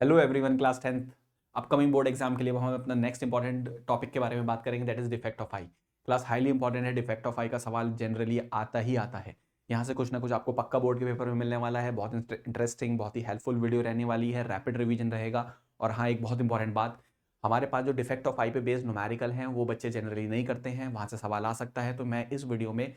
Hello everyone, class 10th upcoming board exam के लिए हम अपना नेक्स्ट इंपॉर्टेंट टॉपिक के बारे में बात करेंगे, that is defect of I. Class highly important है। डिफेक्ट ऑफ आई का सवाल जनरली आता ही आता है। यहाँ से कुछ ना कुछ आपको पक्का बोर्ड के पेपर में मिलने वाला है। बहुत इंटरेस्टिंग, बहुत ही हेल्पफुल वीडियो रहने वाली है। रैपिड रिवीजन रहेगा। और हाँ, एक बहुत इंपॉर्टेंट बात, हमारे पास जो डिफेक्ट ऑफ आई पे बेस्ड न्यूमेरिकल हैं वो बच्चे जनरली नहीं करते हैं, वहाँ से सवाल आ सकता है। तो मैं इस वीडियो में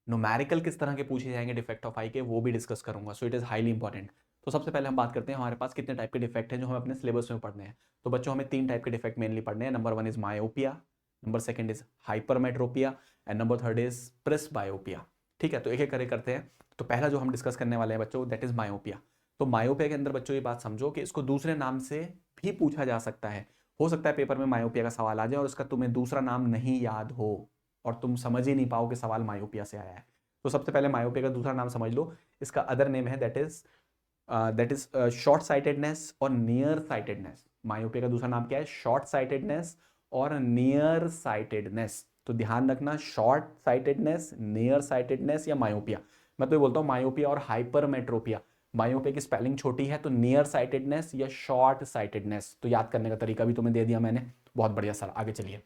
न्यूमेरिकल किस तरह के पूछे जाएंगे डिफेक्ट ऑफ आई के वो भी डिस्कस करूंगा। So it is highly important. तो सबसे पहले हम बात करते हैं हमारे पास कितने टाइप के डिफेक्ट हैं जो हमें अपने सिलेबस में पढ़ने हैं। तो बच्चों, हमें 3 टाइप के डिफेक्ट मेनली पढ़ने हैं। Number 1 is myopia, number 2 is hypermetropia and number 3 is presbyopia. ठीक है, तो एक एक करके करते हैं। तो पहला जो हम डिस्कस करने वाले हैं बच्चों, दैट इज मायोपिया। तो मायोपिया के अंदर बच्चों ये बात समझो कि इसको दूसरे नाम से भी पूछा जा सकता है। हो सकता है पेपर में मायोपिया का सवाल आ जाए और उसका तुम्हें दूसरा नाम नहीं याद हो और तुम समझ ही नहीं पाओ कि सवाल मायोपिया से आया है। तो सबसे पहले मायोपिया का दूसरा नाम समझ लो। इसका अदर नेम है दैट इज शॉर्ट साइटेडनेस और नियर साइटेडनेस। मायोपिया का दूसरा नाम क्या है? शॉर्ट साइटेडनेस और नियर साइटेडनेस। तो ध्यान रखना, शॉर्ट साइटेडनेस, नियर साइटेडनेस या मायोपिया। मैं तो ये बोलता हूँ मायोपिया और हाइपरमेट्रोपिया। मायोपिया की स्पेलिंग छोटी है तो नियर साइटेडनेस या शॉर्ट साइटेडनेस। तो याद करने का तरीका भी तुम्हें दे दिया मैंने। बहुत बढ़िया सर, आगे चलिए।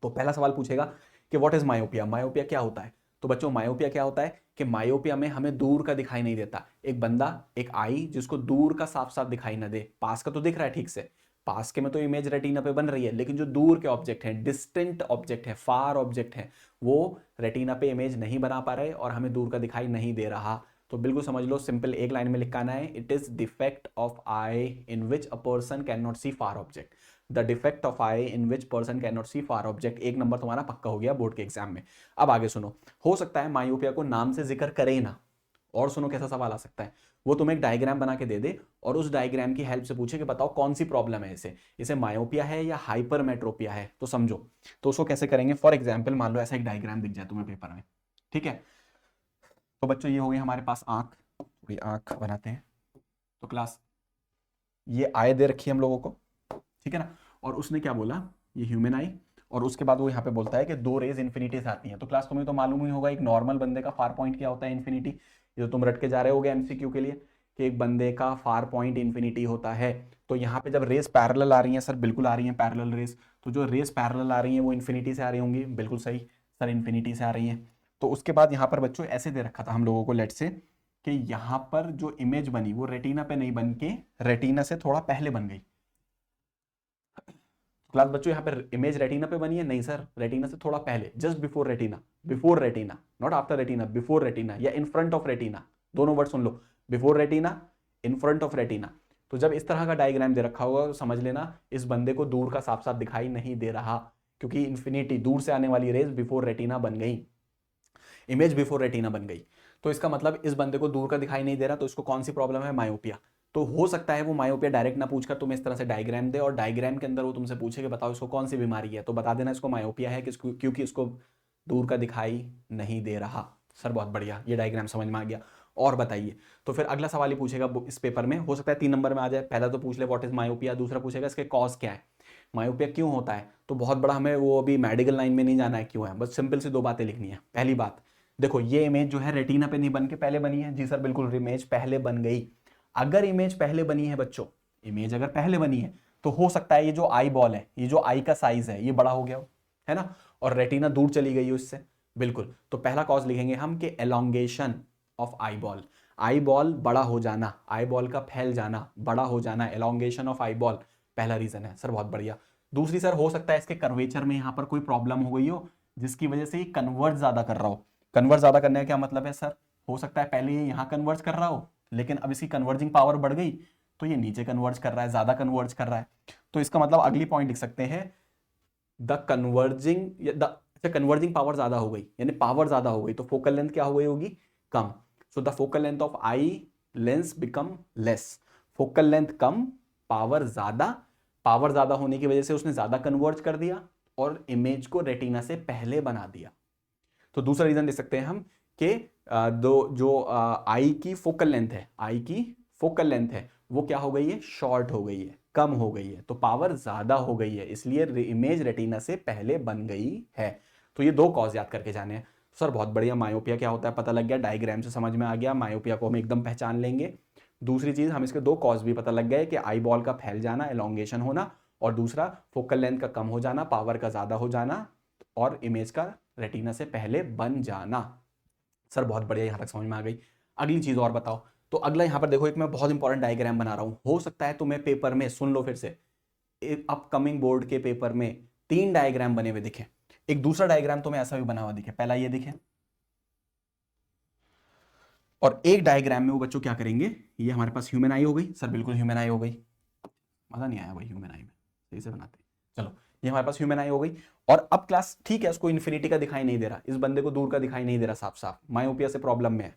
तो पहला सवाल पूछेगा कि व्हाट इज मायोपिया। मायोपिया क्या होता है? तो बच्चों, मायोपिया क्या होता है कि मायोपिया में हमें दूर का दिखाई नहीं देता। एक बंदा, एक आई जिसको दूर का साफ साफ दिखाई ना दे, पास का तो दिख रहा है ठीक से, पास के में तो इमेज रेटिना पे बन रही है, लेकिन जो दूर के ऑब्जेक्ट हैं, डिस्टेंट ऑब्जेक्ट है, फार ऑब्जेक्ट है, वो रेटिना पे इमेज नहीं बना पा रहे और हमें दूर का दिखाई नहीं दे रहा। तो बिल्कुल समझ लो, सिंपल एक लाइन में लिखाना है, it is defect of eye in which a person can not see far object. The defect of eye in which person can not see far object. एक नंबर तुम्हारा पक्का हो गया बोर्ड के एग्जाम में। अब आगे सुनो। हो सकता है मायोपिया को नाम से जिक्र करे ही ना। और सुनो कैसा सवाल आ सकता है। वो तुम्हें एक डायग्राम बना के दे दे और उस डायग्राम की हेल्प से पूछे कि बताओ कौन सी प्रॉब्लम है, इसे इसे मायोपिया है या हाइपरमेट्रोपिया है। तो समझो, तो उसको कैसे करेंगे। फॉर एग्जाम्पल, मान लो ऐसा एक डायग्राम दिख जाए तुम्हें पेपर में। ठीक है, तो बच्चों ये हो गई हमारे पास आंख। थोड़ी आंख बनाते हैं। तो क्लास, ये आय दे रखी है हम लोगों को, ठीक है ना। और उसने क्या बोला, ये ह्यूमन आई। और उसके बाद वो यहाँ पे बोलता है कि 2 रेज इन्फिनिटी से आती हैं। तो क्लास तुम्हें तो मालूम ही होगा एक नॉर्मल बंदे का फार पॉइंट क्या होता है, इन्फिनिटी। ये तो तुम रट के जा रहे होगे एमसीक्यू के लिए कि एक बंदे का फार पॉइंट इन्फिनिटी होता है। तो यहाँ पे जब रेस पैरेलल आ रही हैं, सर बिल्कुल आ रही हैं पैरेलल रेस। तो जो रेस पैरेलल आ रही हैं वो इन्फिनिटी से आ रही होंगी, बिल्कुल सही सर, इन्फिनिटी से आ रही हैं। तो उसके बाद यहाँ पर बच्चों ऐसे दे रखा था हम लोगों को, लेट से कि यहाँ पर जो इमेज बनी वो रेटिना पे नहीं बन के रेटिना से थोड़ा पहले बन गई। क्लास बच्चों, यहाँ पे इमेज रेटिना पे बनी है? नहीं सर, रेटिना से थोड़ा पहले, just before retina. Before retina, not after retina, before retina या इन फ्रंट ऑफ रेटिना। दोनों word soon low, before retina, in front of retina. तो जब इस तरह का डायग्राम दे रखा होगा तो समझ लेना इस बंदे को दूर का साफ साफ दिखाई नहीं दे रहा, क्योंकि इन्फिनिटी दूर से आने वाली रेज बिफोर रेटिना बन गई, इमेज बिफोर रेटिना बन गई। तो इसका मतलब इस बंदे को दूर का दिखाई नहीं दे रहा, तो इसको कौन सी प्रॉब्लम है? मायोपिया। तो हो सकता है वो मायोपिया डायरेक्ट ना पूछकर तुम्हें इस तरह से डायग्राम दे और डायग्राम के अंदर वो तुमसे पूछे कि बताओ इसको कौन सी बीमारी है, तो बता देना इसको मायोपिया है क्योंकि इसको दूर का दिखाई नहीं दे रहा। सर बहुत बढ़िया, ये डायग्राम समझ में आ गया। और बताइए। तो फिर अगला सवाल ही पूछेगा इस पेपर में, हो सकता है 3 नंबर में आ जाए। पहला तो पूछ ले व्हाट इज मायोपिया, दूसरा पूछेगा इसके कॉज क्या है, मायोपिया क्यों होता है। तो बहुत बड़ा हमें वो अभी मेडिकल लाइन में नहीं जाना है क्यों है, बस सिंपल सी 2 बातें लिखनी है। पहली बात, देखो ये इमेज जो है रेटिना पे नहीं बन के पहले बनी है। जी सर बिल्कुल, इमेज पहले बन गई। अगर इमेज पहले बनी है बच्चों, इमेज अगर पहले बनी है तो हो सकता है ये जो आई बॉल है, ये जो आई का साइज है ये बड़ा हो गया हो, है ना, और रेटिना दूर चली गई हो इससे। बिल्कुल, तो पहला कॉज लिखेंगे हम कि elongation of eye ball. Eye ball बड़ा हो जाना, आई बॉल का फैल जाना, बड़ा हो जाना, एलोंगेशन ऑफ आई बॉल पहला रीजन है। सर बहुत बढ़िया। दूसरी सर, हो सकता है इसके कर्वेचर में यहाँ पर कोई प्रॉब्लम हो गई हो जिसकी वजह से ये कन्वर्ट ज्यादा कर रहा हो। कन्वर्ट ज्यादा करने का क्या मतलब है सर? हो सकता है पहले ये यहाँ कन्वर्ट कर रहा हो, लेकिन अब इसकी कन्वर्जिंग पावर बढ़ गई तो ये नीचे कन्वर्ट कर रहा है, ज्यादा कन्वर्ट कर रहा है। तो इसका मतलब अगली पॉइंट लिख सकते हैं, द कन्वर्जिंग द अच्छा, कन्वर्जिंग पावर ज्यादा हो गई, यानी पावर ज्यादा हो गई तो फोकल लेंथ क्या हो गई होगी? कम। So the focal length of eye lens become less. Focal length कम, पावर ज्यादा। पावर ज्यादा होने की वजह से उसने ज्यादा कन्वर्ट कर दिया और इमेज को रेटिना से पहले बना दिया। तो दूसरा रीजन दे सकते हैं हम कि दो जो आई की फोकल लेंथ है, आई की फोकल लेंथ है वो क्या हो गई है? शॉर्ट हो गई है, कम हो गई है, तो पावर ज्यादा हो गई है, इसलिए इमेज रेटिना से पहले बन गई है। तो ये 2 कॉज याद करके जाने हैं। सर बहुत बढ़िया, मायोपिया क्या होता है पता लग गया, डायग्राम से समझ में आ गया, मायोपिया को हम एकदम पहचान लेंगे। दूसरी चीज हम इसके दो कॉज भी पता लग गए कि आई बॉल का फैल जाना, एलोंगेशन होना, और दूसरा फोकल लेंथ का कम हो जाना, पावर का ज्यादा हो जाना, और इमेज का रेटिना से पहले बन जाना। सर बहुत बढ़िया, यहां तक समझ में आ गई। अगली चीज और बताओ। तो अगला यहां पर देखो, एक मैं बहुत इंपॉर्टेंट डायग्राम बना रहा हूं, हो सकता है तुम्हें पेपर में, सुन लो फिर से, अपकमिंग बोर्ड के पेपर में 3 डायग्राम बने हुए दिखे। एक दूसरा डायग्राम तुम्हें ऐसा भी बना हुआ दिखे, पहला ये दिखे, और एक डायग्राम में वो बच्चों क्या करेंगे, ये हमारे पास ह्यूमन आई हो गई। सर बिल्कुल ह्यूमन आई हो गई, मजा नहीं आया भाई ह्यूमन आई में, सही से बनाते। चलो ये हमारे पास ह्यूमन आई हो गई, और अब क्लास ठीक है, उसको इन्फिनिटी का दिखाई नहीं दे रहा, इस बंदे को दूर का दिखाई नहीं दे रहा, साफ साफ मायोपिया से प्रॉब्लम में है,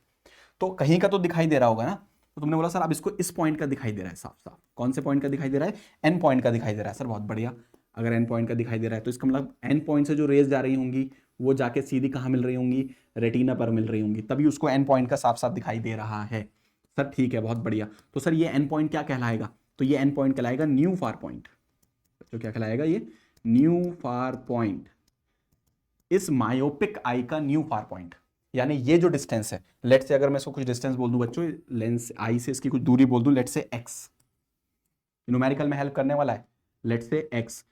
तो कहीं का तो दिखाई दे रहा होगा ना। तो तुमने बोला सर अब इसको इस पॉइंट का दिखाई दे रहा है साफ साफ, कौन से पॉइंट का दिखाई दे रहा है, एन पॉइंट का दिखाई दे रहा है। सर बहुत बढ़िया, अगर एन पॉइंट का दिखाई दे रहा है तो इसका मतलब एन पॉइंट से जो रेज जा रही होंगी वो जाके सीधी कहाँ मिल रही होंगी, रेटिना पर मिल रही होंगी, तभी उसको एन पॉइंट का साफ साफ दिखाई दे रहा है। सर ठीक है, बहुत बढ़िया। तो सर ये एन पॉइंट क्या कहलाएगा, तो ये एन पॉइंट कहलाएगा न्यू फार पॉइंट। तो क्या कहलाएगा ये, न्यू फार पॉइंट, इस मायोपिक आई का न्यू फार पॉइंट। यानी ये जो डिस्टेंस है, लेट से अगर मैं इसको कुछ डिस्टेंस बोल दूं बच्चों, लेंस आई से इसकी कुछ दूरी बोल दूं, लेट से एक्स, न्यूमेरिकल में हेल्प करने वाला है, let say x.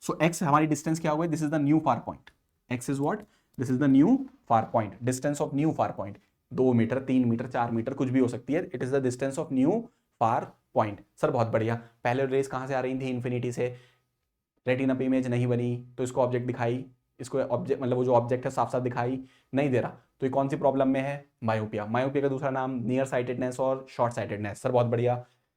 So x हमारी डिस्टेंस क्या होगी, this is the new far point, x is what, this is the new far point, distance of new far point, 2 metre 3 metre 4 metre कुछ भी हो सकती है, it is the distance of new far point. Sir बहुत बढ़िया, पहले race कहां से आ रही थी, इन्फिनिटी से, रेटिना पे इमेज नहीं बनी तो इसको ऑब्जेक्ट दिखाई, इसको ऑब्जेक्ट मतलब वो जो ऑब्जेक्ट है साफ साफ दिखाई नहीं दे रहा, तो ये कौन सी प्रॉब्लम में है, मायोपिया। मायोपिया का दूसरा नाम नियर साइटेडनेस और शॉर्ट साइटेडनेस। सर बहुत बढ़िया,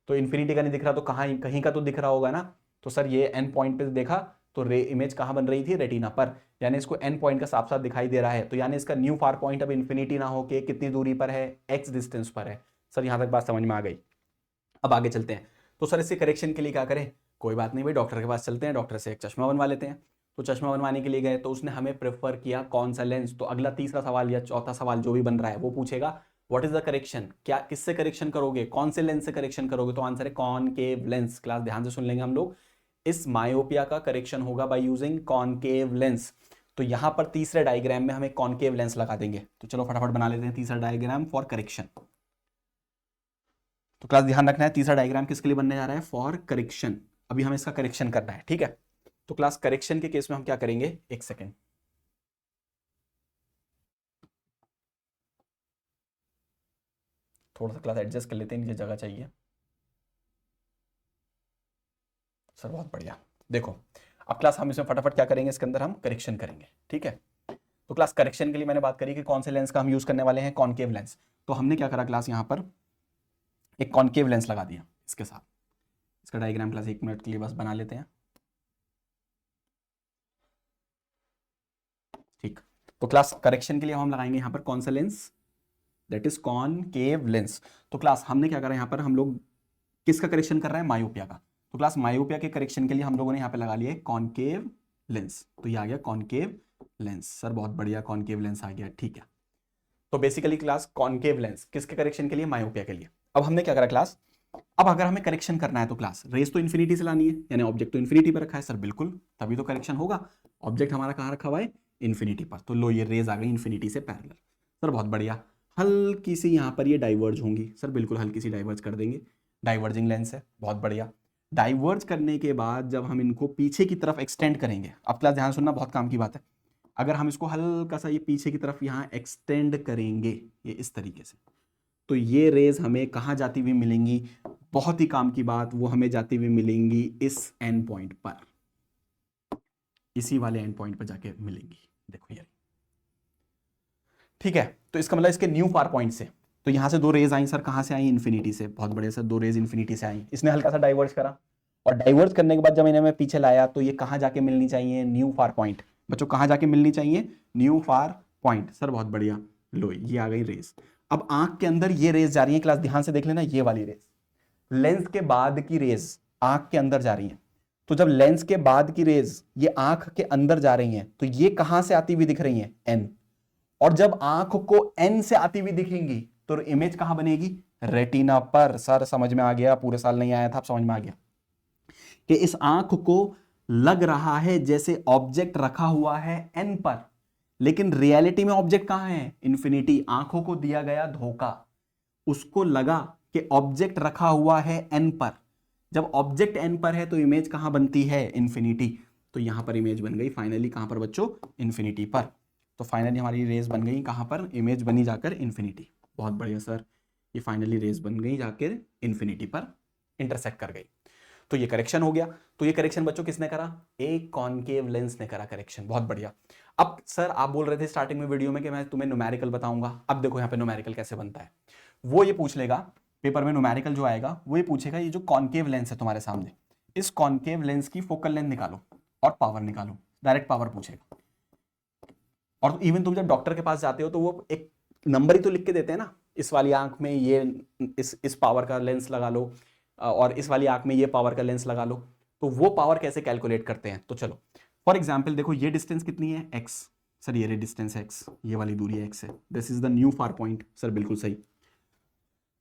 तो इन्फिनिटी का नहीं दिख रहा तो कहाँ, कहीं का तो दिख रहा होगा ना। तो सर ये एन पॉइंट पे देखा तो इमेज कहाँ बन रही थी, रेटिना पर, यानी इसको एन पॉइंट का साफ साफ दिखाई दे रहा है, तो यानी इसका न्यू फार पॉइंट अब इन्फिनिटी ना होके कितनी दूरी पर है, एक्स डिस्टेंस पर है। सर यहाँ तक बात समझ में आ गई। अब आगे चलते हैं। तो सर इसके करेक्शन के लिए क्या करें, कोई बात नहीं भाई, डॉक्टर के पास चलते हैं, डॉक्टर से एक चश्मा बनवा लेते हैं। तो चश्मा बनवाने के लिए गए तो उसने हमें प्रेफर किया कौन सा लेंस, तो अगला तीसरा सवाल या चौथा सवाल जो भी बन रहा है वो पूछेगा व्हाट इज द करेक्शन, क्या किससे करेक्शन करोगे, कौन से लेंस से करेक्शन करोगे, तो आंसर है कॉनकेव लेंस। क्लास ध्यान से सुन लेंगे हम लोग, इस मायोपिया का करेक्शन होगा बाय यूजिंग कॉनकेव लेंस। तो यहां पर तीसरे डायग्राम में हमें कॉनकेव लेंस लगा देंगे। तो चलो फटाफट बना लेते हैं तीसरा डायग्राम फॉर करेक्शन। तो क्लास ध्यान रखना है, तीसरा डायग्राम किसके लिए बनने जा रहा है, फॉर करेक्शन। अभी हमें इसका करेक्शन करना है, ठीक है। तो क्लास करेक्शन के केस में हम क्या करेंगे, एक सेकेंड, थोड़ा सा क्लास एडजस्ट कर लेते हैं, नीचे जगह चाहिए। सर बहुत बढ़िया, देखो अब क्लास हम इसमें फटाफट क्या करेंगे, इसके अंदर हम करेक्शन करेंगे, ठीक है। तो क्लास करेक्शन के लिए मैंने बात करी कि कौन से लेंस का हम यूज करने वाले हैं, कॉनकेव लेंस। तो हमने क्या करा क्लास, यहां पर एक कॉनकेव लेंस लगा दिया इसके साथ। इसका डायग्राम क्लास 1 मिनट के लिए बस बना लेते हैं, ठीक। तो क्लास करेक्शन के लिए हम लगाएंगे यहां पर कौन सा lens, that is concave lens. तो क्लास हमने क्या करा, यहां पर हम लोग किसका करेक्शन कर रहे हैं, मायोपिया का। तो क्लास मायोपिया के करेक्शन के लिए हम लोगों ने यहां पे लगा लिया कॉनकेव लेंस। तो ये आ गया कॉनकेव लेंस। सर बहुत बढ़िया, कॉनकेव लेंस आ गया, ठीक है। तो बेसिकली क्लास कॉनकेव लेंस किसके करेक्शन के लिए, मायोपिया के लिए। अब हमने क्या करा क्लास, अब अगर हमें करेक्शन करना है तो क्लास रेस तो इन्फिनिटी से लानी है, यानी ऑब्जेक्ट तो इन्फिनिटी पर रखा है। सर बिल्कुल, तभी तो करेक्शन होगा, ऑब्जेक्ट हमारा कहाँ रखा हुआ है, इन्फिनिटी पर। तो लो ये रेज आ गई इन्फिनिटी से पैरेलल। सर बहुत बढ़िया, हल्की सी यहाँ पर ये डाइवर्ज होंगी। सर बिल्कुल हल्की सी डाइवर्ज कर देंगे, डाइवर्जिंग लेंस है, बहुत बढ़िया। डाइवर्ज करने के बाद जब हम इनको पीछे की तरफ एक्सटेंड करेंगे, अब क्लास ध्यान सुनना, बहुत काम की बात है। अगर हम इसको हल्का सा ये पीछे की तरफ यहाँ एक्सटेंड करेंगे, ये इस तरीके से, तो ये रेज हमें कहाँ जाती हुई मिलेंगी, बहुत ही काम की बात, वो हमें जाती हुई मिलेंगी इस एंड पॉइंट पर, इसी वाले एंड पॉइंट पर जाके मिलेंगी। देखो ये, ठीक है। तो इसका मतलब इसके न्यू फार पॉइंट से, तो यहां से 2 रेज आई, सर कहां से आई, इन्फिनिटी से। बहुत बढ़िया सर, 2 रेज इन्फिनिटी से आई, इसने हल्का सा डाइवर्ज करा, और डाइवर्ज करने के बाद जब इन्हें मैं पीछे लाया तो ये कहां जाके मिलनी चाहिए, न्यू फार पॉइंट। बच्चों कहां जाके मिलनी चाहिए, न्यू फार पॉइंट। सर बहुत बढ़िया, लो ये आ गई रेज। अब आंख के अंदर ये रेज जा रही है, क्लास ध्यान से देख लेना, ये वाली रेज लेंस के बाद की रेज आंख के अंदर जा रही है। तो जब लेंस के बाद की रेज ये आंख के अंदर जा रही हैं, तो ये कहां से आती हुई दिख रही हैं, एन। और जब आंख को एन से आती हुई दिखेंगी तो इमेज कहां बनेगी, रेटिना पर। सर समझ में आ गया, पूरे साल नहीं आया था, अब समझ में आ गया कि इस आंख को लग रहा है जैसे ऑब्जेक्ट रखा हुआ है एन पर, लेकिन रियलिटी में ऑब्जेक्ट कहां है, इन्फिनिटी। आंखों को दिया गया धोखा, उसको लगा कि ऑब्जेक्ट रखा हुआ है एन पर, जब ऑब्जेक्ट एन पर है तो इमेज कहां बनती है, इन्फिनिटी। तो यहां पर इमेज बन गई फाइनली कहां पर बच्चों, इन्फिनिटी पर। तो फाइनली हमारी रेस बन गई कहां पर, इमेज बनी जाकर इन्फिनिटी। बहुत बढ़िया सर, ये फाइनली रेस बन गई जाकर इन्फिनिटी पर इंटरसेक्ट कर गई। तो ये करेक्शन हो गया। तो ये करेक्शन बच्चों किसने करा, एक कॉनकेव लेंस ने करा करेक्शन। बहुत बढ़िया। अब सर आप बोल रहे थे स्टार्टिंग में वीडियो में कि मैं तुम्हें न्यूमेरिकल बताऊंगा। अब देखो यहाँ पे न्यूमेरिकल कैसे बनता है। वो ये पूछ लेगा पेपर में, न्यूमेरिकल जो आएगा वो ये पूछेगा, ये जो कॉनकेव लेंस है तुम्हारे सामने, इस कॉनकेव लेंस की फोकल लेंथ निकालो और पावर निकालो। डायरेक्ट पावर पूछेगा। और इवन तुम जब डॉक्टर के पास जाते हो तो वो एक नंबर ही तो लिख के देते हैं ना, इस वाली आंख में ये इस पावर का लेंस लगा लो और इस वाली आंख में ये पावर का लेंस लगा लो। तो वो पावर कैसे कैलकुलेट करते हैं, तो चलो फॉर एग्जाम्पल देखो ये डिस्टेंस कितनी है, x। सर ये डिस्टेंस है x, ये वाली दूरी है x है, this is the new far point. Sir बिल्कुल सही।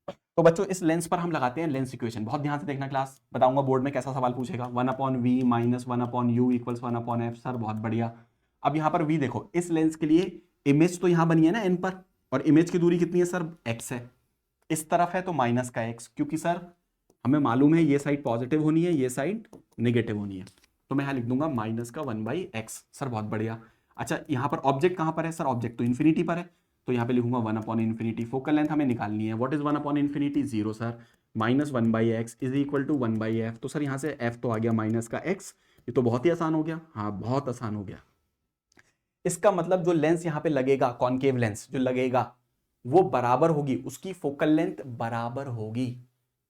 तो बच्चों इस लेंस पर हम लगाते हैं लेंस इक्वेशन। बहुत ध्यान से देखना क्लास, बताऊंगा बोर्ड में कैसा सवाल पूछेगा। 1/v minus 1/u equals 1/f। Sir बहुत बढ़िया। अब यहां पर v देखो, इस लेंस के लिए इमेज तो यहां बनी है ना n पर, और इमेज की दूरी कितनी है सर, x है। इस तरफ है तो माइनस का x, क्योंकि सर हमें मालूम है ये साइड पॉजिटिव होनी है, ये साइड नेगेटिव होनी है। तो मैं यहां लिख दूंगा माइनस का 1/x। सर बहुत बढ़िया। अच्छा यहां पर ऑब्जेक्ट कहां पर है, सर ऑब्जेक्ट तो इन्फिनिटी पर है, तो यहाँ पे लिखूंगा 1/infinity। फोकल लेंथ हमें निकालनी है, what is 1/infinity, 0 sir. Minus 1/x is equal to 1/f। तो सर यहाँ से f तो आ गया माइनस का x। ये तो बहुत ही आसान हो गया, हाँ बहुत आसान हो गया। इसका मतलब जो लेंस यहाँ पे लगेगा, कॉनकेव लेंस जो लगेगा वो बराबर होगी, उसकी फोकल लेंथ बराबर होगी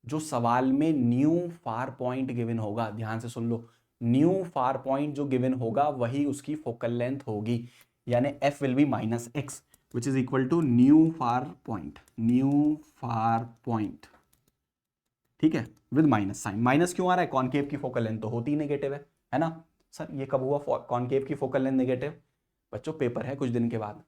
जो सवाल में न्यू फार पॉइंट गिवन होगा। ध्यान से सुन लो, न्यू फार पॉइंट जो गिवन होगा वही उसकी फोकल लेंथ होगी, यानी f will be minus x which is equal to new far point, new far point। ठीक है, विद माइनस साइन। माइनस क्यों आ रहा है, कॉनकेव की फोकल लेंथ तो होती ही नेगेटिव है ना। सर ये कब हुआ कॉनकेव की फोकल लेंथ नेगेटिव, बच्चों पेपर है कुछ दिन के बाद,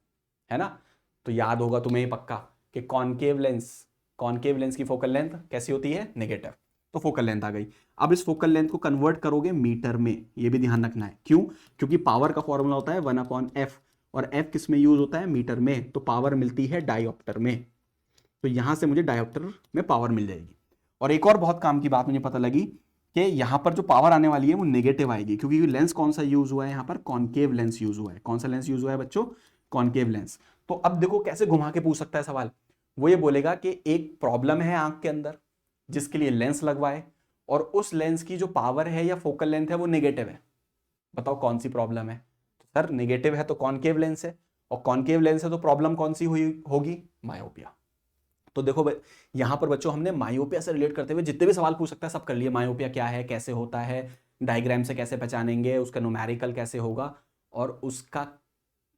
है ना। तो याद होगा तुम्हें पक्का कि कॉनकेव लेंस की फोकल लेंथ कैसी होती है, नेगेटिव। तो फोकल लेंथ आ गई। अब इस फोकल लेंथ को कन्वर्ट करोगे मीटर में, ये भी ध्यान रखना है। क्यों, क्योंकि पावर का फॉर्मूला होता है 1/f, और f किस में यूज होता है, मीटर में। तो पावर मिलती है डायोप्टर में, तो यहां से मुझे डायोप्टर में पावर मिल जाएगी। और एक और बहुत काम की बात मुझे पता लगी कि यहां पर जो पावर आने वाली है वो नेगेटिव आएगी, क्योंकि लेंस कौन सा यूज हुआ है यहाँ पर, कॉनकेव लेंस यूज हुआ है। कौन सा लेंस यूज हुआ है बच्चों, कॉनकेव लेंस। तो अब देखो कैसे घुमा के पूछ सकता है सवाल। वो ये बोलेगा कि एक प्रॉब्लम है आंख के अंदर जिसके लिए लेंस लगवाए, और उस लेंस की जो पावर है या फोकल लेंथ है वो नेगेटिव है। बताओ कौन सी प्रॉब्लम है। सर नेगेटिव है तो कॉनकेव लेंस है, और कॉनकेव लेंस है तो प्रॉब्लम कौन सी हुई होगी, मायोपिया। तो देखो यहां पर बच्चों हमने मायोपिया से रिलेट करते हुए जितने भी सवाल पूछ सकता है सब कर लिए। मायोपिया क्या है, कैसे होता है, डायग्राम से कैसे पहचानेंगे, उसका न्यूमेरिकल कैसे होगा, और उसका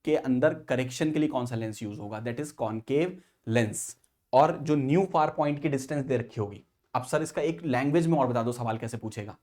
के अंदर करेक्शन के लिए कौन सा लेंस यूज होगा, दैट इज कॉनकेव लेंस। और जो न्यू फार पॉइंट की डिस्टेंस दे रखी होगी। अब सर इसका एक लैंग्वेज में और बता दो सवाल कैसे पूछेगा।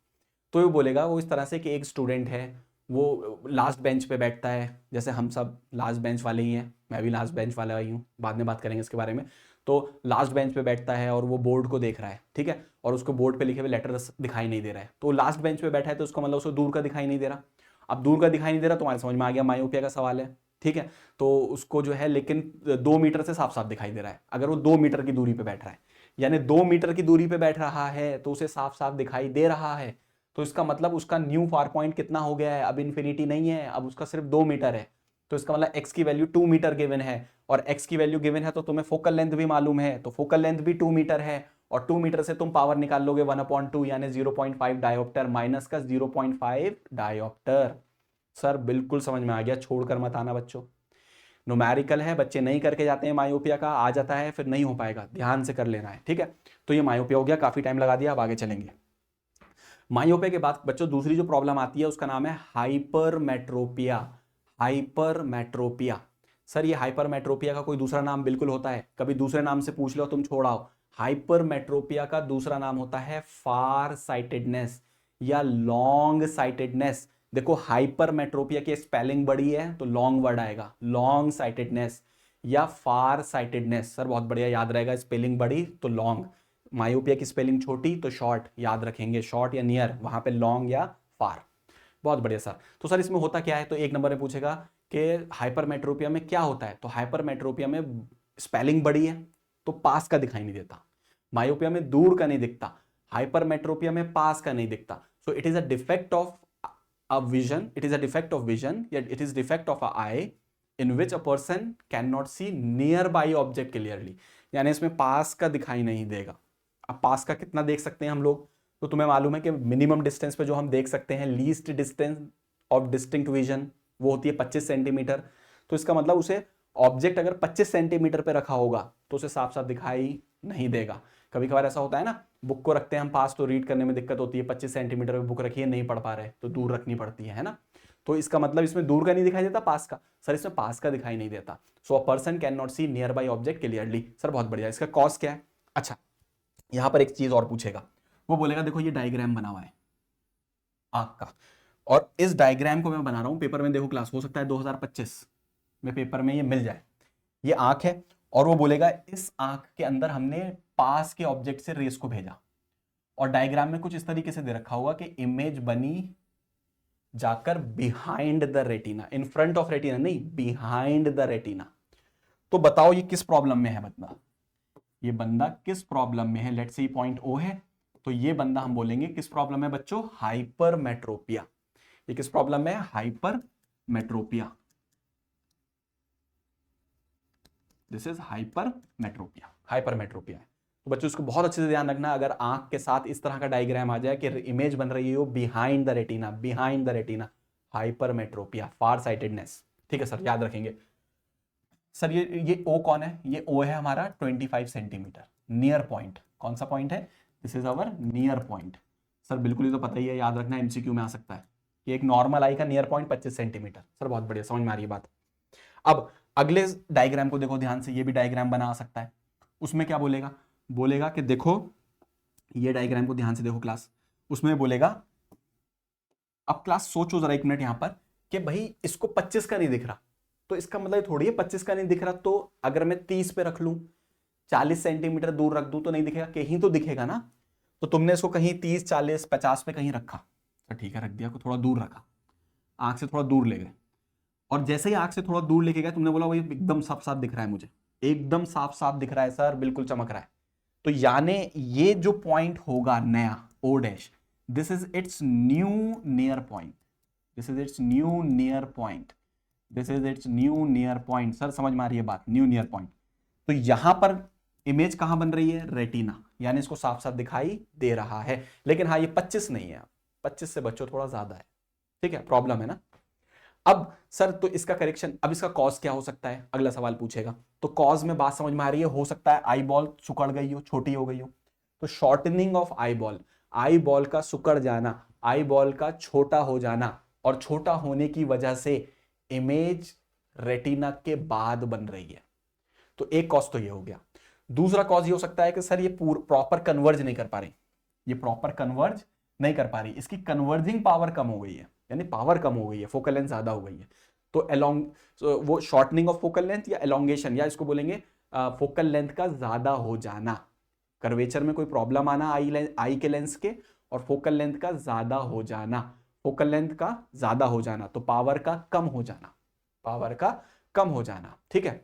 तो ये बोलेगा वो इस तरह से कि एक स्टूडेंट है, वो लास्ट बेंच पे बैठता है, जैसे हम सब लास्ट बेंच वाले ही हैं, मैं भी लास्ट बेंच वाला ही हूँ, बाद में बात करेंगे इसके बारे में। तो लास्ट बेंच पे बैठता है और वो बोर्ड को देख रहा है, ठीक है, और उसको बोर्ड पे लिखे हुए लेटर दिखाई नहीं दे रहा है। तो लास्ट बेंच पे बैठा है तो उसको मतलब उसको दूर का दिखाई नहीं दे रहा। अब दूर का दिखाई नहीं दे रहा, तुम्हारे समझ में आ गया मायोपिया का सवाल है, ठीक है। तो उसको जो है लेकिन 2 मीटर से साफ साफ दिखाई दे रहा है। अगर वो 2 मीटर की दूरी पे बैठ रहा है, यानी 2 मीटर की दूरी पे बैठ रहा है तो उसे साफ साफ दिखाई दे रहा है। तो इसका मतलब उसका न्यू फार पॉइंट कितना हो गया है, अब इन्फिनिटी नहीं है, अब उसका सिर्फ 2 मीटर है। तो इसका मतलब x की वैल्यू 2 मीटर गिवन है, और x की वैल्यू गिवन है तो तुम्हें फोकल लेंथ भी मालूम है, तो फोकल लेंथ भी 2 मीटर है, और 2 मीटर से तुम पावर निकाल लोगे 1/2 यानी 0.5 डायोप्टर, माइनस का 0.5 डायोप्टर। सर बिल्कुल समझ में आ गया, छोड़कर मत आना बच्चों। न्यूमेरिकल है, बच्चे नहीं करके जाते हैं मायोपिया का, आ जाता है फिर नहीं हो पाएगा, ध्यान से कर लेना है, ठीक है। तो ये मायोपिया हो गया, काफी टाइम लगा दिया, अब आगे चलेंगे। मायोपिया के बाद बच्चों दूसरी जो प्रॉब्लम आती है उसका नाम है हाइपरमेट्रोपिया। हाइपरमेट्रोपिया। सर ये हाइपरमेट्रोपिया का कोई दूसरा नाम बिल्कुल होता है, कभी दूसरे नाम से पूछ लो तुम छोड़ाओ। हाइपरमेट्रोपिया का दूसरा नाम होता है फार साइटेडनेस या लॉन्ग साइटेडनेस। देखो हाइपरमेट्रोपिया की स्पेलिंग बड़ी है तो लॉन्ग वर्ड आएगा, लॉन्ग साइटेडनेस या फार साइटेडनेस। सर बहुत बढ़िया, याद रहेगा, स्पेलिंग बड़ी तो लॉन्ग, मायोपिया की स्पेलिंग छोटी तो शॉर्ट, याद रखेंगे शॉर्ट या नियर, वहां पे लॉन्ग या फार। बहुत बढ़िया सर। तो सर इसमें होता क्या है, तो एक नंबर में पूछेगा कि हाइपरमेट्रोपिया में क्या होता है। तो हाइपरमेट्रोपिया में स्पेलिंग बड़ी है तो पास का दिखाई नहीं देता, मायोपिया में दूर का नहीं दिखता, हाइपरमेट्रोपिया में पास का नहीं दिखता. So it is a defect of a vision, it is a defect of vision, या it is defect of a eye in which a person can not see nearby object clearly. यानी इसमें पास का दिखाई नहीं देगा. अब पास का कितना देख सकते हैं हम लोग, तो तुम्हें मालूम है कि मिनिमम डिस्टेंस पे जो हम देख सकते हैं, least distance of distinct vision, वो होती है 25 सेंटीमीटर. तो इसका मतलब उसे ऑब्जेक्ट अगर 25 सेंटीमीटर पे रखा होगा तो उसे साफ साफ दिखाई नहीं देगा. कभी कभार ऐसा होता है ना, बुक को रखते हैं हम पास तो रीड करने में दिक्कत होती है, 25 सेंटीमीटर पे बुक रखी है, नहीं पढ़ पा रहे तो दूर रखनी पड़ती है ना. तो इसका मतलब इसमें दूर का नहीं दिखाई देता, पास का. सर इसमें पास का दिखाई नहीं देता. So a person can not see nearby object clearly. Sir बहुत बढ़िया. इसका कॉज क्या है? अच्छा, यहां पर एक चीज और पूछेगा, वो बोलेगा देखो ये डायग्राम बना हुआ है आंख का, और इस डायग्राम को मैं बना रहा हूं पेपर में, देखो क्लास, हो सकता है 2025 में पेपर में ये मिल जाए. ये आंख है और वो बोलेगा इस आंख के अंदर हमने पास के ऑब्जेक्ट से रेस को भेजा, और डायग्राम में कुछ इस तरीके से दे रखा होगा कि इमेज बनी जाकर behind the retina, in front of retina नहीं, बिहाइंड द रेटिना. तो बताओ ये किस प्रॉब्लम में है बंदा, ये बंदा किस प्रॉब्लम में है? लेट्स से पॉइंट ओ है, तो ये बंदा हम बोलेंगे किस प्रॉब्लम है बच्चों? हाइपरमेट्रोपिया. ये किस प्रॉब्लम में है? Hypermetropia. This is hypermetropia, hypermetropia है. तो बच्चों इसको बहुत अच्छे से ध्यान रखना, अगर आंख के साथ इस तरह का डायग्राम आ जाए कि इमेज बन रही हो behind the retina, behind the retina, hypermetropia, far sightedness. ठीक है सर, याद रखेंगे. सर ये ओ कौन है? ये ओ है हमारा 25 सेंटीमीटर, नियर पॉइंट. कौन सा पॉइंट है? This is our near point. Sir बिल्कुल, ये तो पता ही है, याद रखना, एमसीक्यू में आ सकता है कि एक नॉर्मल आई का नियर पॉइंट 25 सेंटीमीटर. सर बहुत बढ़िया, समझ में आ रही है बात. अब अगले डायग्राम को देखो ध्यान से, ये भी डायग्राम बना सकता है. उसमें क्या बोलेगा? बोलेगा कि देखो ये डायग्राम को ध्यान से देखो क्लास, उसमें बोलेगा, अब क्लास सोचो जरा एक मिनट यहां पर कि भाई इसको 25 का नहीं दिख रहा, तो इसका मतलब थोड़ी है 25 का नहीं दिख रहा, तो अगर मैं 30 पे रख लूं, 40 सेंटीमीटर दूर रख दूं तो नहीं दिखेगा? कहीं तो दिखेगा ना. तो तुमने इसको कहीं 30, 40, 50 पे कहीं रखा, तो ठीक है रख दिया, को थोड़ा दूर रखा, आंख से थोड़ा दूर ले गए, और जैसे ही आंख से थोड़ा दूर लेके गए तुमने बोला भाई एकदम साफ साफ दिख रहा है मुझे, एकदम साफ साफ दिख रहा है सर, बिल्कुल चमक रहा है. तो यानी ये जो पॉइंट होगा नया O dash, this is its new near point, this is its new near point, this is its new near point. Sir समझ में आ रही है बात? New near point. तो यहां पर इमेज कहां बन रही है? रेटिना, यानी इसको साफ साफ दिखाई दे रहा है. लेकिन हाँ ये 25 नहीं है, 25 से बच्चों थोड़ा ज्यादा है. ठीक है, प्रॉब्लम है ना. अब सर तो इसका करेक्शन, अब इसका कॉज क्या हो सकता है? अगला सवाल पूछेगा. तो कॉज में बात समझ में आ रही है, हो सकता है आई बॉल सुकड़ गई हो, छोटी हो गई हो. तो shortening of eye ball, eye ball का सुकड़ जाना, आई बॉल का छोटा हो जाना, और छोटा होने की वजह से इमेज रेटिना के बाद बन रही है. तो एक कॉज तो ये हो गया. दूसरा कॉज ये हो सकता है कि सर ये प्रॉपर कन्वर्ज नहीं कर पा रही, ये प्रॉपर कन्वर्ज नहीं कर पा रही, इसकी कन्वर्जिंग पावर कम हो गई है, यानी पावर कम हो गई है, फोकल लेंथ ज्यादा हो गई है. तो वो शॉर्टनिंग ऑफ फोकल लेंथ या एलोंगेशन, या इसको बोलेंगे फोकल लेंथ का ज्यादा हो जाना, कर्वेचर में कोई प्रॉब्लम आना आई के लेंस के, और फोकल लेंथ का ज्यादा हो जाना, फोकल लेंथ का ज्यादा हो जाना, तो पावर का कम हो जाना, पावर का कम हो जाना. ठीक है,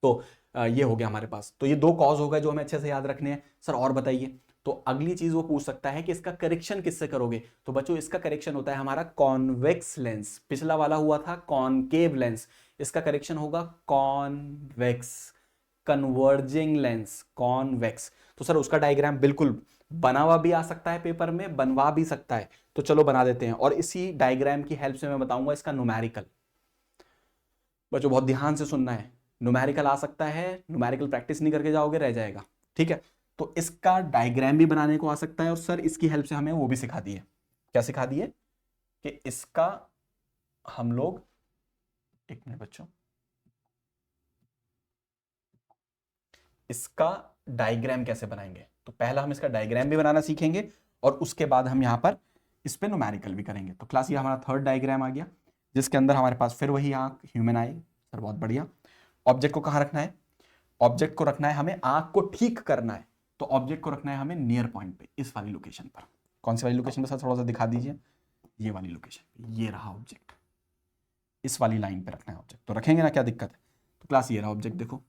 तो ये हो गया हमारे पास. तो ये दो कॉज हो गए जो हमें अच्छे से याद रखने हैं. सर और बताइए. तो अगली चीज वो पूछ सकता है कि इसका करेक्शन किससे करोगे? तो बच्चों इसका करेक्शन होता है हमारा कॉन्वेक्स लेंस. पिछला वाला हुआ था कॉनकेव लेंस, इसका करेक्शन होगा कॉन्वेक्स, कन्वर्जिंग लेंस, कॉन्वेक्स. तो सर उसका डायग्राम बिल्कुल बना हुआ भी आ सकता है पेपर में, बनवा भी सकता है. तो चलो बना देते हैं, और इसी डायग्राम की हेल्प से मैं बताऊंगा इसका न्यूमेरिकल. बच्चों बहुत ध्यान से सुनना है, न्यूमेरिकल आ सकता है, न्यूमेरिकल प्रैक्टिस नहीं करके जाओगे रह जाएगा. ठीक है, तो इसका डायग्राम भी बनाने को आ सकता है, और सर इसकी हेल्प से हमें वो भी सिखा दी है. क्या सिखा दी है? कि इसका हम लोग, एक मिनट बच्चों, इसका डायग्राम कैसे बनाएंगे. तो पहला हम इसका डायग्राम भी बनाना सीखेंगे, और उसके बाद हम यहां पर इस पे न्यूमेरिकल भी करेंगे. तो क्लास ये हमारा थर्ड डायग्राम आ गया, जिसके अंदर हमारे पास फिर वही आंख, ह्यूमन आई. सर बहुत बढ़िया. ऑब्जेक्ट को कहां रखना है? ऑब्जेक्ट को रखना है हमें, आंख को ठीक करना है, तो ऑब्जेक्ट को रखना है हमें नियर पॉइंट पे, इस वाली लोकेशन पर. कौन सी वाली लोकेशन पर सर? थोड़ा सा दिखा दीजिए. ये वाली लोकेशन पे, ये रहा ऑब्जेक्ट, इस वाली लाइन पे रखना है ऑब्जेक्ट. तो रखेंगे ना, क्या दिक्कत है? तो क्लास ये रहा ऑब्जेक्ट, देखो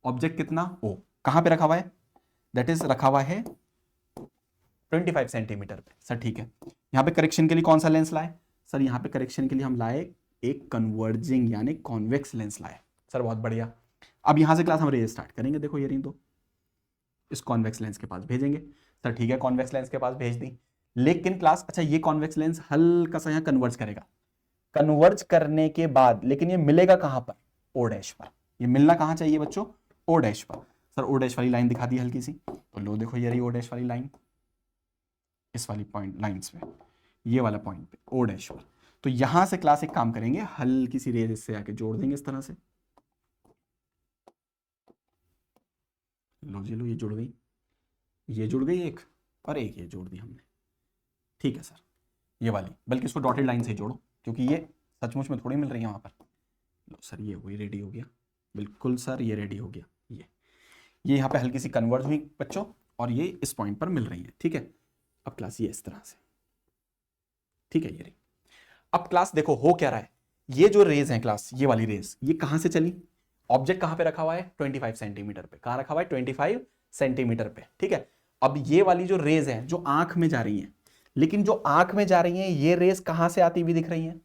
ऑब्जेक्ट कितना ओ, कहां पे रखा हुआ है? दैट इज रखा हुआ है 25 सेंटीमीटर पे। सर ठीक है, यहाँ पे करेक्शन के लिए कौन सा लेंस लाए? सर यहाँ पे करेक्शन के लिए हम लाए एक कन्वर्जिंग यानी कॉन्वेक्स लेंस लाए। सर बहुत बढ़िया। अब यहाँ से क्लास हम रेज स्टार्ट करेंगे। देखो ये रही दो, इस कॉन्वेक्स लेंस के पास भेजेंगे। सर ठीक है, कॉन्वेक्स लेंस के पास भेज दी, लेकिन क्लास अच्छा ये कॉन्वेक्स लेंस हल्का सा यहाँ कन्वर्ज करेगा। कन्वर्ज करने के बाद लेकिन ये मिलेगा कहां पर? ओ डैश पर। ये मिलना कहां चाहिए बच्चों? ओ डैश पर। सर ओ डैश वाली लाइन दिखा दी हल्की सी, तो लो देखो ये रही ओ डैश वाली लाइन, इस वाली पॉइंट लाइंस पे, ये वाला पॉइंट पे ओ डैश पर। तो यहां से क्लास एक काम करेंगे, हल्की सी रेज इससे आके जोड़ देंगे इस तरह से। लो जी लो, ये जुड़ गई, ये जुड़ गई एक, और एक ये जोड़ दी हमने। ठीक है सर, ये वाली, बल्कि इसको डॉटेड लाइन से ही जोड़ो क्योंकि ये सचमुच में थोड़ी मिल रही है वहां पर। लो सर ये हुई, रेडी हो गया, बिल्कुल सर ये रेडी हो गया। ये यहाँ पे हल्की सी कन्वर्ज हुई बच्चों, और ये इस पॉइंट पर मिल रही है। ठीक है, अब क्लास ये इस तरह से, ठीक है ये रही। अब क्लास देखो हो क्या रहा है, ये जो रेज है क्लास, ये वाली रेज ये कहां से चली? ऑब्जेक्ट कहां पे रखा हुआ है? 25 सेंटीमीटर पे। कहां रखा हुआ है? 25 सेंटीमीटर पे। ठीक है, अब ये वाली जो रेज है जो आंख में जा रही है, लेकिन जो आंख में जा रही है ये रेज कहां से आती हुई दिख रही है?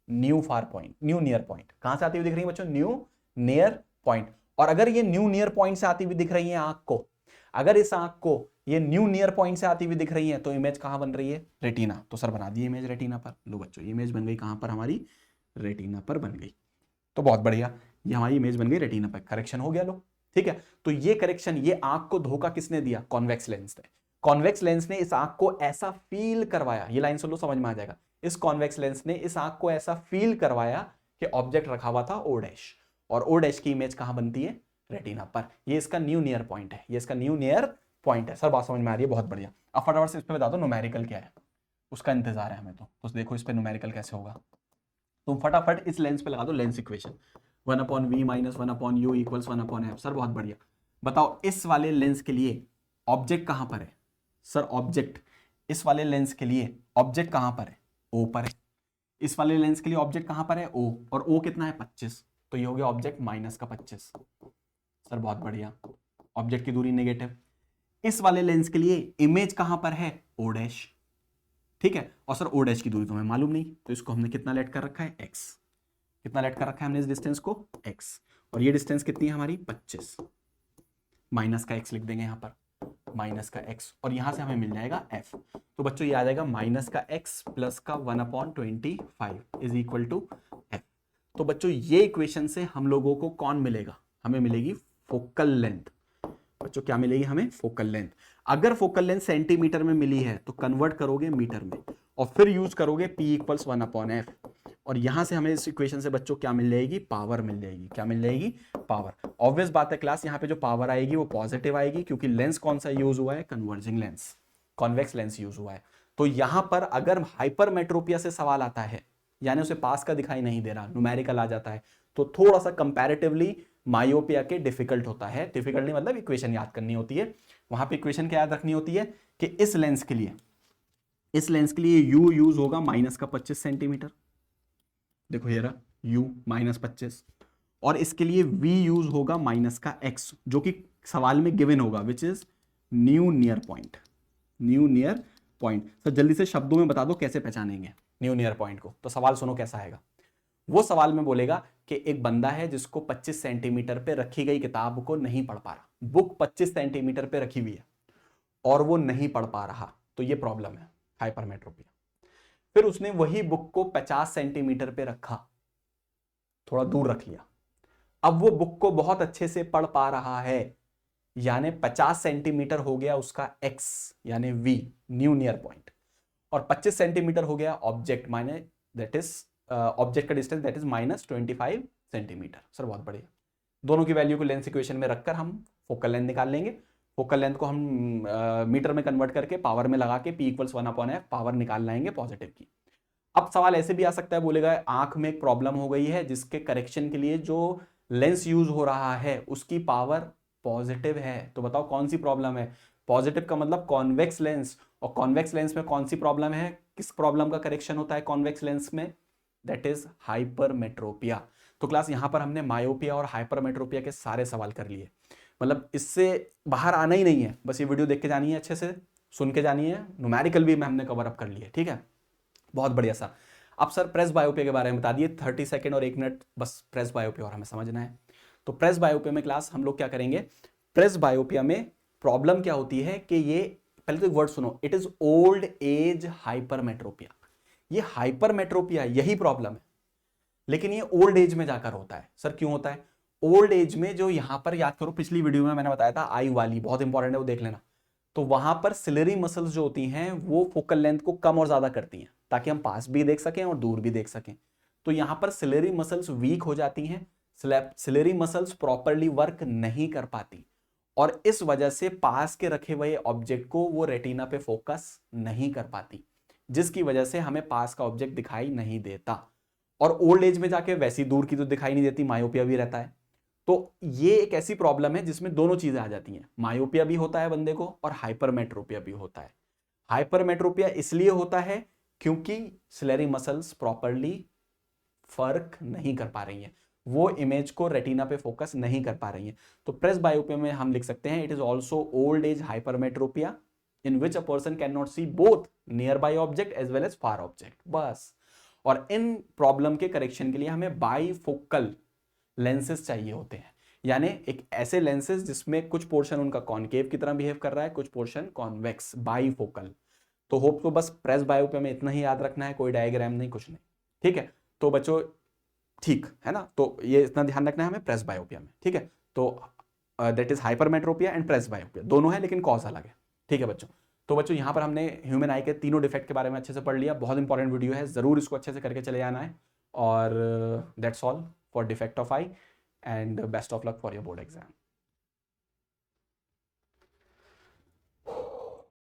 New far point, new near point. कहां से आती हुई दिख रही है बच्चों? New near point. और अगर ये न्यू नियर पॉइंट से आती हुई दिख रही है आंख को, अगर इस आंख को ये न्यू नियर पॉइंट से आती हुई दिख रही है, तो इमेज कहां बन रही है? रेटिना। तो सर बना दी इमेज रेटिना पर। लो बच्चों इमेज बन गई कहां पर? हमारी रेटिना पर बन गई। तो बहुत बढ़िया, ये हमारी इमेज बन गई रेटिना पर। करेक्शन हो गया। लो ठीक है, तो ये करेक्शन, ये आंख को धोखा किसने दिया? कॉन्वेक्स लेंस ने। कॉन्वेक्स लेंस ने इस आंख को ऐसा फील करवाया, ये लाइन सुन लो समझ में आ जाएगा। इस कॉन्वेक्स लेंस ने इस आंख को ऐसा फील करवाया कि ऑब्जेक्ट रखा हुआ था ओ डैश, और ओ डैश की इमेज कहां बनती है? रेटिना पर। ये इसका न्यू नियर पॉइंट है, ये इसका न्यू नियर पॉइंट है। सर बात समझ में आ रही है? बहुत बढ़िया। अब फटाफट से इस पे बता दो न्यूमेरिकल क्या है, उसका इंतजार है हमें। तो देखो इस पे न्यूमेरिकल कैसे होगा। तुम फटाफट इस लेंस पे लगा दो lens equation, 1/v minus 1/u equals 1/f। Sir बहुत बढ़िया। बताओ इस वाले लेंस के लिए ऑब्जेक्ट कहां पर है? सर ऑब्जेक्ट इस वाले लेंस के लिए ऑब्जेक्ट कहां पर है? ओ पर है। इस वाले लेंस के लिए ऑब्जेक्ट कहां पर है? ओ, और ओ कितना है? 25। तो ये हो गया ऑब्जेक्ट माइनस का 25। सर बहुत बढ़िया, ऑब्जेक्ट की दूरी नेगेटिव। इस वाले लेंस के लिए इमेज कहां पर है? O dash. ठीक है, और सर ओ डैश की दूरी तो हमें मालूम नहीं, तो इसको हमने कितना लेट कर रखा है? x। कितना लेट कर रखा है हमने इस डिस्टेंस को? x। और ये डिस्टेंस कितनी है हमारी? 25। माइनस का x लिख देंगे यहां पर, माइनस का x, और यहां से हमें मिल जाएगा f। तो बच्चों ये आ जाएगा माइनस का x प्लस का 1/25 इज इक्वल टू f। तो बच्चों ये इक्वेशन से हम लोगों को कौन मिलेगा? हमें मिलेगी फोकल लेंथ। बच्चों क्या मिलेगी हमें? Focal length. अगर फोकल लेंथ सेंटीमीटर में मिली है तो कन्वर्ट करोगे मीटर में, और फिर यूज करोगे P इक्वल्स 1/f, और यहां से हमें इस इक्वेशन से बच्चों क्या मिल जाएगी? पावर मिल जाएगी। क्या मिल जाएगी? पावर। ऑब्वियस बात है क्लास, यहाँ पे जो पावर आएगी वो पॉजिटिव आएगी, क्योंकि लेंस कौन सा यूज हुआ है? Converging lens, convex lens use हुआ है। तो यहां पर अगर हाइपरमेट्रोपिया से सवाल आता है, यानी उसे पास का दिखाई नहीं दे रहा, न्यूमेरिकल आ जाता है, तो थोड़ा सा कंपैरेटिवली मायोपिया के डिफिकल्ट होता है। डिफिकल्ट नहीं मतलब इक्वेशन याद करनी होती है। वहां पे इक्वेशन क्या याद रखनी होती है कि इस लेंस के लिए u यूज होगा माइनस का 25 सेंटीमीटर। देखो ये रहा u माइनस 25, और इसके लिए v यूज होगा माइनस का x, जो कि सवाल में गिवन होगा, which is new near point. New near point. Sir जल्दी से शब्दों में बता दो कैसे पहचानेंगे न्यू नियर पॉइंट को। तो सवाल सुनो कैसा आएगा। वो सवाल में बोलेगा कि एक बंदा है जिसको 25 सेंटीमीटर पे रखी गई किताब को नहीं पढ़ पा रहा, बुक 25 सेंटीमीटर पे रखी हुई है और वो नहीं पढ़ पा रहा, तो ये प्रॉब्लम है, हाइपरमेट्रोपिया। फिर उसने वही बुक को 50 सेंटीमीटर पे रखा, थोड़ा दूर रख लिया, अब वो बुक को बहुत अच्छे से पढ़ पा रहा है, यानी 50 सेंटीमीटर हो गया उसका x यानी v, न्यू नियर पॉइंट, और 25 सेंटीमीटर हो गया ऑब्जेक्ट, माने दैट इज ऑब्जेक्ट का distance, that is -25 centimetre. Sir बहुत बढ़िया। दोनों की वैल्यू को लेंस इक्वेशन में रखकर हम फोकल लेंथ निकाल लेंगे। फोकल लेंथ को हम मीटर में कन्वर्ट करके पावर में लगा के P इक्वल्स 1/f पावर निकाल लाएंगे पॉजिटिव की। अब सवाल ऐसे भी आ सकता है, बोलेगा आंख में एक प्रॉब्लम हो गई है जिसके करेक्शन के लिए जो लेंस यूज हो रहा है उसकी पावर पॉजिटिव है, तो बताओ कौन सी प्रॉब्लम है? पॉजिटिव का मतलब कॉन्वेक्स लेंस, और कॉन्वेक्स लेंस में कौन सी प्रॉब्लम है? किस प्रॉब्लम का करेक्शन होता है कॉन्वेक्स लेंस में? That is hypermetropia. तो क्लास यहां पर हमने मायोपिया और हाइपरमेट्रोपिया के सारे सवाल कर लिए। मतलब इससे बाहर आना ही नहीं है, बस ये वीडियो देख के जानी है, अच्छे से सुन के जानी है, न्यूमेरिकल भी मैं हमने कवर अप कर लिए, ठीक है, बहुत बढ़िया सर। अब सर प्रेस बायोपिया के बारे में बता दिए, 30 सेकंड और 1 मिनट बस प्रेस बायोपिया और हमें समझना है। तो प्रेस बायोपिया में क्लास हम लोग क्या करेंगे, प्रेस बायोपिया में प्रॉब्लम क्या होती है कि ये, पहले तो एक वर्ड सुनो, it is old age hypermetropia. ये हाइपरमेट्रोपिया यही प्रॉब्लम है, लेकिन ये ओल्ड एज में जाकर होता है। सर क्यों होता है? ओल्ड एज में जो यहां पर, याद करो पिछली वीडियो में मैंने बताया था आई वाली, बहुत इंपॉर्टेंट है वो देख लेना। तो वहां पर सिलरी मसल्स जो होती हैं वो फोकल लेंथ को कम और ज्यादा करती हैं, ताकि हम पास भी देख सकें और दूर भी देख सकें। तो यहां पर सिलरी मसल्स वीक हो जाती हैं, सिलरी मसल्स प्रॉपरली वर्क नहीं कर पाती, और इस वजह से पास के रखे हुए ऑब्जेक्ट को वो रेटिना पे फोकस नहीं कर पाती, जिसकी वजह से हमें पास का ऑब्जेक्ट दिखाई नहीं देता। और ओल्ड एज में जाके वैसी दूर की तो दिखाई नहीं देती, मायोपिया भी रहता है। तो ये एक ऐसी प्रॉब्लम है जिसमें दोनों चीजें आ जाती हैं, मायोपिया भी होता है बंदे को और हाइपरमेट्रोपिया भी होता है। हाइपरमेट्रोपिया इसलिए होता है क्योंकि सिलेरी मसल्स प्रॉपरली फर्क नहीं कर पा रही हैं, वो इमेज को रेटिना पे फोकस नहीं कर पा रही हैं। तो प्रेस बायोपिया में हम लिख सकते हैं, it is also old age hypermetropia in which a person can not see both nearby object as well as far object, बस। और इन प्रॉब्लम के करेक्शन के लिए हमें बाईफोकल लेंसेज चाहिए होते हैं, यानी एक ऐसे लेंसेज जिसमें कुछ पोर्शन उनका कॉनकेव की तरह बिहेव कर रहा है, कुछ पोर्शन कॉन्वेक्स, बाईफोकल। तो होप को बस प्रेस बायोपिया में इतना ही याद रखना है, कोई डायग्राम नहीं, कुछ नहीं, ठीक है। तो बच्चों ठीक है ना, तो ये इतना ध्यान रखना है हमें प्रेस बायोपिया में, ठीक है। तो that is hypermetropia and presbyopia, दोनों है लेकिन कॉज अलग है, ठीक है बच्चों। तो बच्चों यहाँ पर हमने ह्यूमन आई के तीनों डिफेक्ट के बारे में अच्छे से पढ़ लिया, बहुत इंपॉर्टेंट वीडियो है, जरूर इसको अच्छे से करके चले जाना है। और that's all for defect of I, and best of luck for your board exam.